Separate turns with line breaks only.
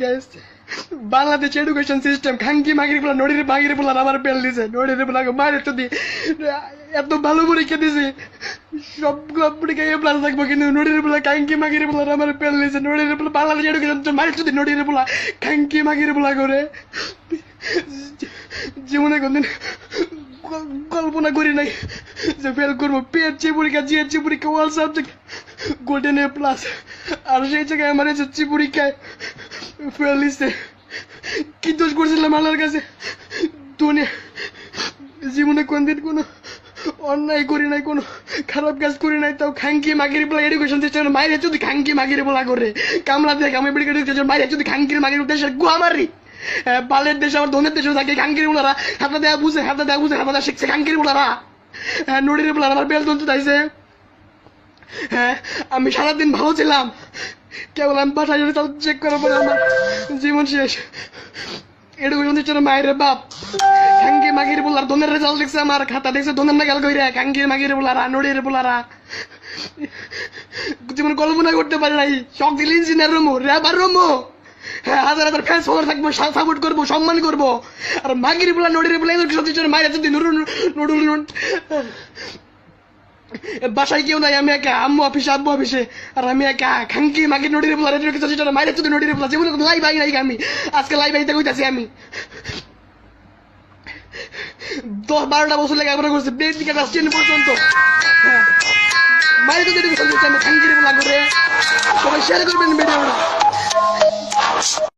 Guys, Bangladesh education system খাঙ্কি মাগির বলা নড়ির ভাগির বলা আমার পেল দিছে, নড়ির বলা মায়ের তো দি এত ভালো পরীক্ষা দিছে, সবগুলো পরীক্ষা এ প্লাস থাকবো, কিন্তু নড়ির বলা খাঙ্কি মাগির বলা আমার পেল দিছে, নড়ির বলা বাংলাদেশ এডুকেশন মায়ের যদি নড়ির বলা খাঙ্কি মাগির বলা করে জীবনে কোনদিন কল্পনা করি নাই যে ফেল করবো। পিএইচসি পরীক্ষা, জিএইচসি পরীক্ষা, all subject golden A plus, আর সেই জায়গায় আমার এসএসসি পরীক্ষায় ফেল দিচ্ছে। কি দোষ করছিলাম আল্লাহর কাছে? দুনিয়া জীবনে কোনদিন কোনো অন্যায় করি নাই, কোনো খারাপ কাজ করি নাই, তাও খাঙ্কি মাগির বলা এডুকেশন সিস্টেম মাইরে যদি খাঙ্কি মাগির বলা করে কামলা দেখ আমি মাইরে যদি খাঙ্কির মাগির উদ্দেশ্যে গুয়ামারি। বালের দেশে আমার ধনের দেশেও থাকে খাঙ্কির বলারা, হাতা দেয়া বুঝে হাতা দেয়া শিখছে খাঙ্কির বলারা। নড়ির বলার আমার বেল তুলতে চাইছে। হ্যাঁ, আমি সারাদিন ভালো ছিলাম, কেবল আমি বাসায় চেক করার পরে আমার জীবন শেষ। এডুকেশন সিস্টেম মায়ের বাপ খাঙ্কি মাগির বলার ধনের রেজাল্ট দেখছে, আমার খাতা দেখছে ধনের না গেল কইরা খাঙ্কি মাগির বলারা, নড়ির বলারা। জীবন কল্পনা করতে পারি নাই, শখ দিল ইঞ্জিনিয়ার রুমো, রেবার রুমো, হ্যাঁ হাজার হাজার ফ্যান্স ফলোয়ার থাকবো, সাপোর্ট করবো, সম্মান করবো। আর মাগির বলা নড়ির বলা এডুকেশন সিস্টেম মায়ের যদি নুডুল বাসায় কেউ নাই, আমি একা, আম্মু অফিসে, আর আমি একা খাঙ্কি মাগির নড়ির বলা এডুকেশন সিস্টেম মায়ের যদি নড়ির বলা জীবনে লাইভ আই নাই। আমি আজকে লাইভ আইতে কইতাছি, আমি 10-12টা বছর লেখাপড়া করছি, বেস থেকে ক্লাস 10 পর্যন্ত। হ্যাঁ, মায়ের যদি এডুকেশন সিস্টেম খাঙ্কির বলা করে সবাই শেয়ার করবেন ভিডিওটা।